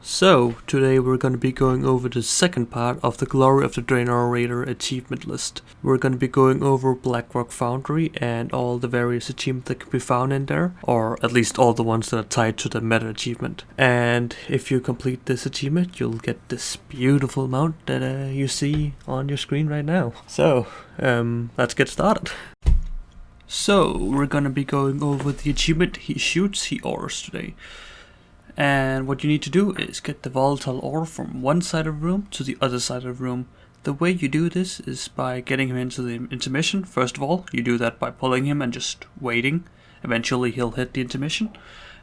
So, today we're going to be going over the second part of the Glory of the Daenor Raider achievement list. We're going to be going over Blackrock Foundry and all the various achievements that can be found in there, or at least all the ones that are tied to the meta achievement. And if you complete this achievement, you'll get this beautiful mount that you see on your screen right now. So, let's get started. So, we're going to be going over the achievement He Shoots, He Ores today. And what you need to do is get the volatile ore from one side of the room to the other side of the room. The way you do this is by getting him into the intermission. First of all, you do that by pulling him and just waiting. Eventually he'll hit the intermission.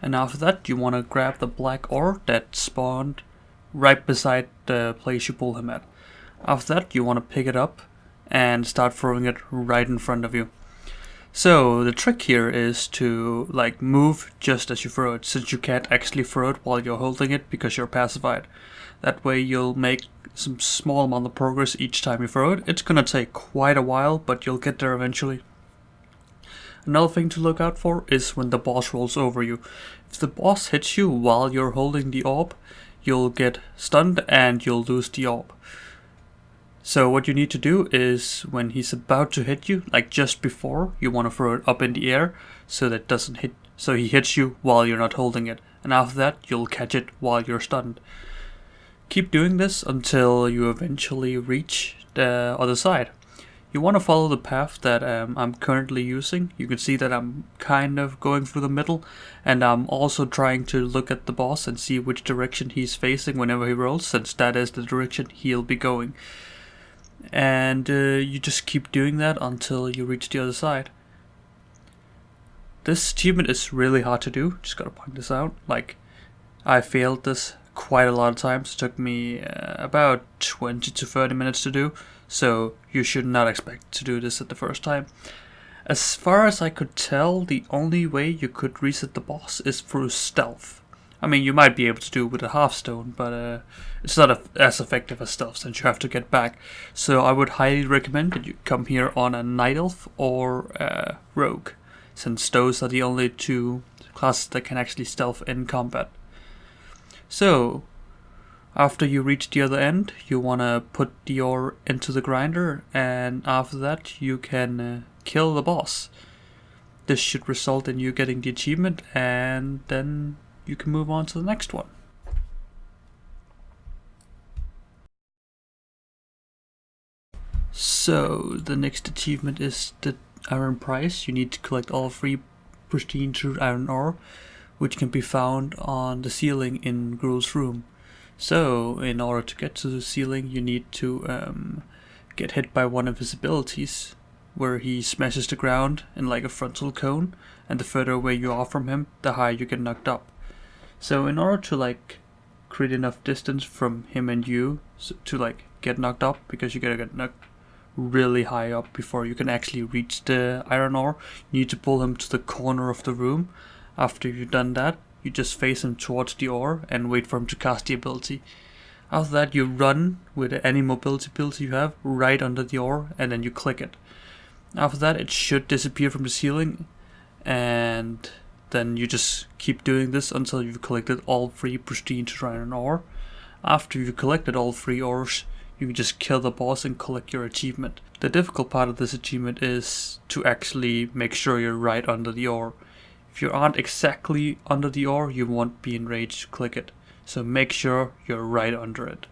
And after that, you want to grab the black ore that spawned right beside the place you pull him at. After that, you want to pick it up and start throwing it right in front of you. So the trick here is to move just as you throw it, since you can't actually throw it while you're holding it because you're pacified. That way you'll make some small amount of progress each time you throw it. It's gonna take quite a while, but you'll get there eventually. Another thing to look out for is when the boss rolls over you. If the boss hits you while you're holding the orb, you'll get stunned and you'll lose the orb. So what you need to do is when he's about to hit you, like just before, you want to throw it up in the air so that doesn't hit, so he hits you while you're not holding it. And after that, you'll catch it while you're stunned. Keep doing this until you eventually reach the other side. You want to follow the path that I'm currently using. You can see that I'm kind of going through the middle, and I'm also trying to look at the boss and see which direction he's facing whenever he rolls, since that is the direction he'll be going. And you just keep doing that until you reach the other side. This achievement is really hard to do, just gotta point this out. I failed this quite a lot of times. It took me about 20 to 30 minutes to do, so you should not expect to do this at the first time. As far as I could tell, the only way you could reset the boss is through stealth. I mean, you might be able to do it with a half-stone, but it's not as effective as stealth since you have to get back. So I would highly recommend that you come here on a Night Elf or a Rogue, since those are the only two classes that can actually stealth in combat. So, after you reach the other end, you want to put the ore into the grinder, and after that you can kill the boss. This should result in you getting the achievement, and then you can move on to the next one. So the next achievement is the iron prize. You need to collect all 3 pristine true iron ore, which can be found on the ceiling in Gruul's room. So in order to get to the ceiling, you need to get hit by one of his abilities, where he smashes the ground in like a frontal cone, and the further away you are from him, the higher you get knocked up. So in order to create enough distance from him and you to get knocked up, because you gotta get knocked really high up before you can actually reach the iron ore, you need to pull him to the corner of the room. After you've done that, you just face him towards the ore and wait for him to cast the ability. After that, you run with any mobility ability you have right under the ore, and then you click it. After that, it should disappear from the ceiling, and then you just keep doing this until you've collected all 3 pristine iron ore. After you've collected all 3 ores, you can just kill the boss and collect your achievement. The difficult part of this achievement is to actually make sure you're right under the ore. If you aren't exactly under the ore, you won't be enraged to click it. So make sure you're right under it.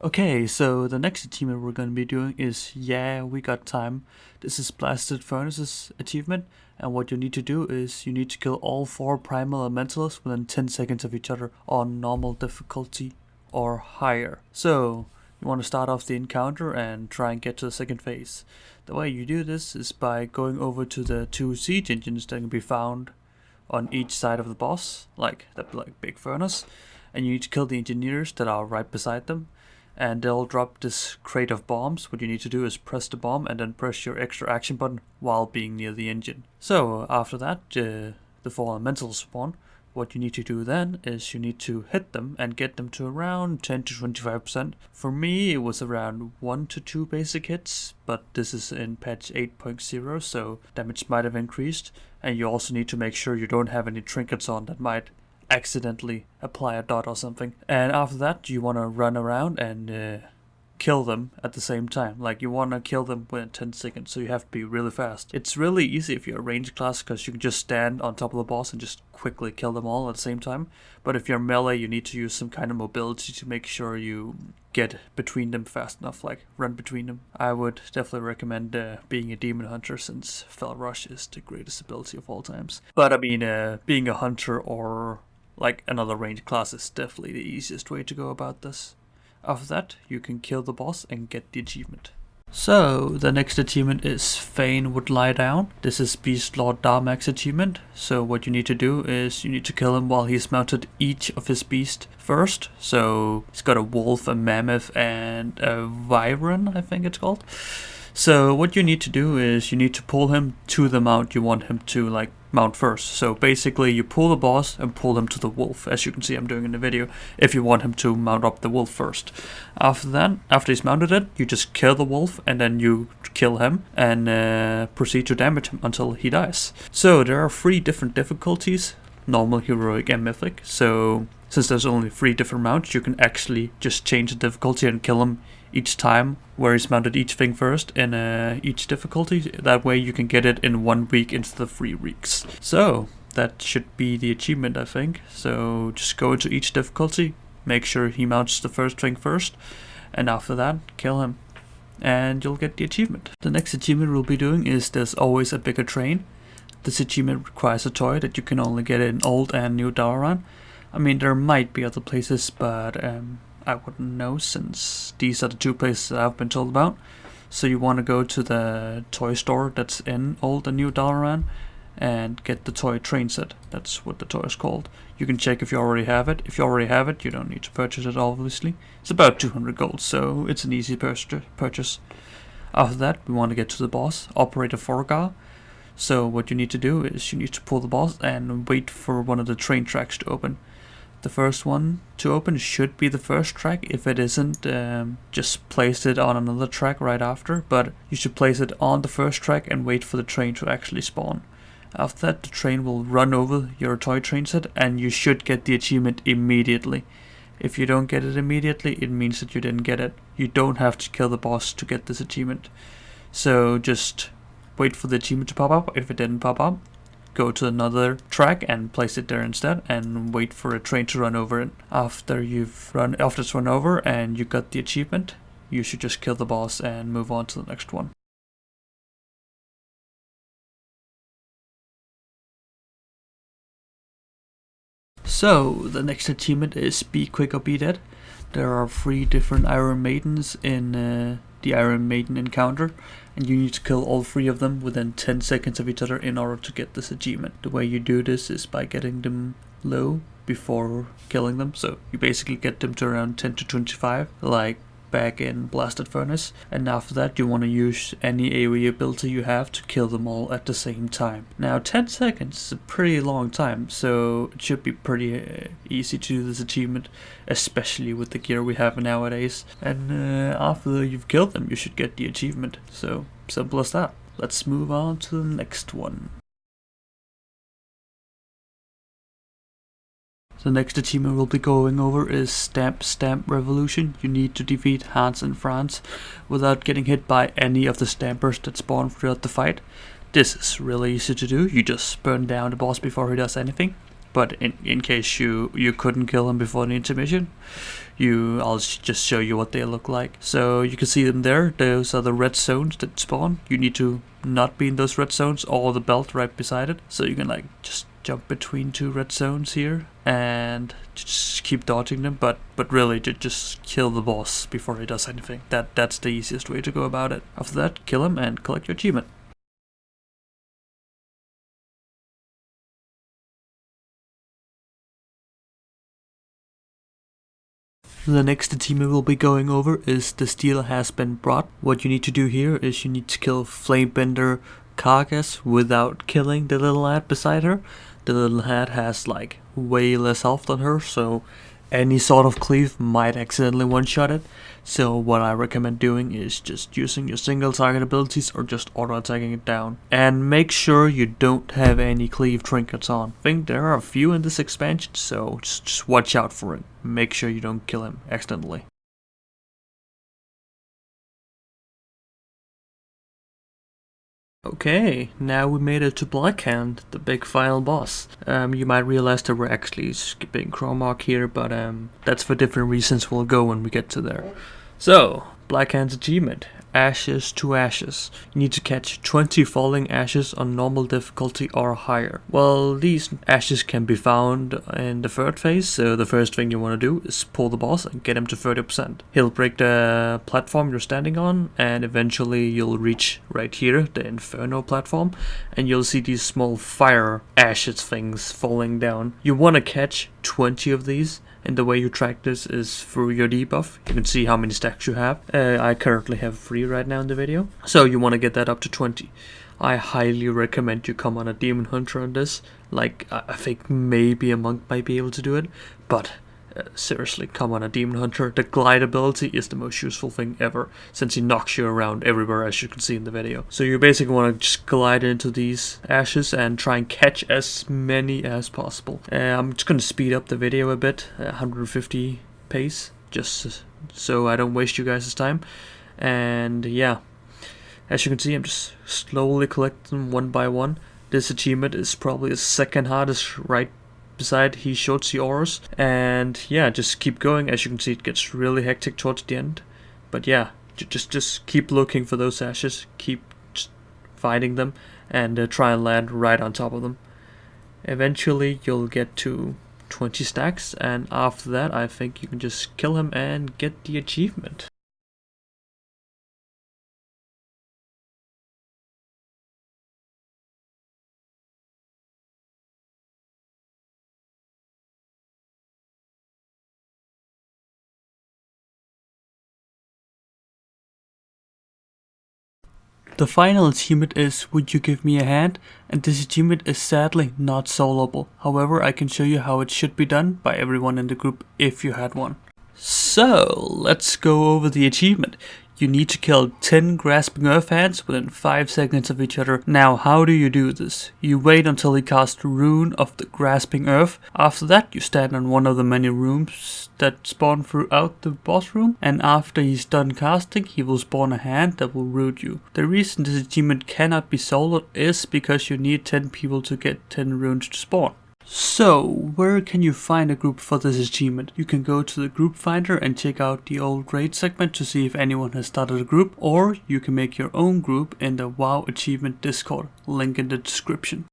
Okay, so the next achievement we're going to be doing is Yeah, We Got Time. This is Blasted Furnace's achievement, and what you need to do is you need to kill all 4 primal elementals within 10 seconds of each other on normal difficulty or higher. So, you want to start off the encounter and try and get to the second phase. The way you do this is by going over to the 2 siege engines that can be found on each side of the boss, like the big furnace, and you need to kill the engineers that are right beside them. And they'll drop this crate of bombs. What you need to do is press the bomb and then press your extra action button while being near the engine. So after that, the 4 elementals spawn. What you need to do then is you need to hit them and get them to around 10 to 25%. For me, it was around 1 to 2 basic hits, but this is in patch 8.0, so damage might have increased. And you also need to make sure you don't have any trinkets on that might accidentally apply a dot or something. And after that, you want to run around and kill them at the same time. Like, you want to kill them within 10 seconds, so you have to be really fast. It's really easy if you're a ranged class, because you can just stand on top of the boss and just quickly kill them all at the same time. But if you're melee, you need to use some kind of mobility to make sure you get between them fast enough, like run between them. I would definitely recommend being a demon hunter, since Fell Rush is the greatest ability of all times. But I mean, being a hunter or like another ranged class is definitely the easiest way to go about this. After that, you can kill the boss and get the achievement. So, the next achievement is Fain would lie down. This is Beast Lord Darmak's achievement. So what you need to do is you need to kill him while he's mounted each of his beasts first. So he's got a wolf, a mammoth, and a wyvern, I think it's called. So what you need to do is you need to pull him to the mount you want him to like mount first. So basically you pull the boss and pull him to the wolf, as you can see I'm doing in the video, if you want him to mount up the wolf first. After that, after he's mounted it, you just kill the wolf and then you kill him and proceed to damage him until he dies. So there are 3 different difficulties: normal, heroic, and mythic. So since there's only 3 different mounts, you can actually just change the difficulty and kill him each time where he's mounted each thing first in each difficulty. That way you can get it in 1 week instead of 3 weeks. So that should be the achievement, I think. So just go into each difficulty, make sure he mounts the first thing first, and after that kill him and you'll get the achievement. The next achievement we'll be doing is There's Always a Bigger Train. This achievement requires a toy that you can only get in Old and New Dalaran. I mean, there might be other places, but I wouldn't know, since these are the 2 places that I've been told about. So you want to go to the toy store that's in Old and New Dalaran and get the toy train set. That's what the toy is called. You can check if you already have it. If you already have it, you don't need to purchase it, obviously. It's about 200 gold, so it's an easy purchase. After that, we want to get to the boss, Operator Forgar. So what you need to do is you need to pull the boss and wait for one of the train tracks to open. The first one to open should be the first track. If it isn't, just place it on another track right after, but you should place it on the first track and wait for the train to actually spawn. After that, the train will run over your toy train set and you should get the achievement immediately. If you don't get it immediately, it means that you didn't get it. You don't have to kill the boss to get this achievement. So just wait for the achievement to pop up. If it didn't pop up, go to another track and place it there instead and wait for a train to run over it. After it's run over and you got the achievement, you should just kill the boss and move on to the next one. So the next achievement is Be Quick or Be Dead. There are 3 different Iron Maidens in the Iron Maiden encounter, and you need to kill all 3 of them within 10 seconds of each other in order to get this achievement. The way you do this is by getting them low before killing them. So you basically get them to around 10 to 25, like back in Blasted Furnace, and after that you want to use any AoE ability you have to kill them all at the same time. Now 10 seconds is a pretty long time, so it should be pretty easy to do this achievement, especially with the gear we have nowadays. And after you've killed them, you should get the achievement. So simple as that. Let's move on to the next one. The next achievement we'll be going over is Stamp Revolution. You need to defeat Hans and Franz without getting hit by any of the stampers that spawn throughout the fight. This is really easy to do. You just burn down the boss before he does anything. But in case you couldn't kill him before the intermission, I'll just show you what they look like. So you can see them there. Those are the red zones that spawn. You need to not be in those red zones or the belt right beside it. So you can like just jump between 2 red zones here and just keep dodging them, but really just kill the boss before he does anything. That's the easiest way to go about it. After that, kill him and collect your achievement. The next achievement we'll be going over is The Steel Has Been Brought. What you need to do here is you need to kill Flamebender Kargas without killing the little lad beside her. The little hat has like way less health than her, so any sort of cleave might accidentally one-shot it. So what I recommend doing is just using your single target abilities or just auto-attacking it down. And make sure you don't have any cleave trinkets on. I think there are a few in this expansion, so just watch out for it. Make sure you don't kill him accidentally. Okay, now we made it to Blackhand, the big final boss. You might realize that we're actually skipping Chromark here, but that's for different reasons. We'll go when we get to there. So, Blackhand's achievement, Ashes to Ashes. You need to catch 20 falling ashes on normal difficulty or higher. Well, these ashes can be found in the third phase, so the first thing you want to do is pull the boss and get him to 30%. He'll break the platform you're standing on, and eventually you'll reach right here, the Inferno platform, and you'll see these small fire ashes things falling down. You want to catch 20 of these, and the way you track this is through your debuff. You can see how many stacks you have. I currently have 3 right now in the video, so you want to get that up to 20. I highly recommend you come on a Demon Hunter on this. Like, I think maybe a monk might be able to do it, but seriously, come on a Demon Hunter. The glide ability is the most useful thing ever, since he knocks you around everywhere, as you can see in the video. So you basically want to just glide into these ashes and try and catch as many as possible. I'm just going to speed up the video a bit, 150 pace, just so I don't waste you guys' time. And yeah, as you can see, I'm just slowly collecting one by one. This achievement is probably the second hardest, right beside He Shoots the Auras. And yeah, just keep going. As you can see, it gets really hectic towards the end. But yeah, just keep looking for those ashes, keep finding them, and try and land right on top of them. Eventually you'll get to 20 stacks, and after that I think you can just kill him and get the achievement. The final achievement is Would You Give Me a Hand? And this achievement is sadly not soloable. However, I can show you how it should be done by everyone in the group if you had one. So, let's go over the achievement. You need to kill 10 grasping earth hands within 5 seconds of each other. Now, how do you do this? You wait until he casts Rune of the Grasping Earth. After that, you stand on one of the many rooms that spawn throughout the boss room, and after he's done casting, he will spawn a hand that will root you. The reason this achievement cannot be soloed is because you need 10 people to get 10 runes to spawn. So, where can you find a group for this achievement? You can go to the group finder and check out the old raid segment to see if anyone has started a group, or you can make your own group in the WoW achievement Discord, link in the description.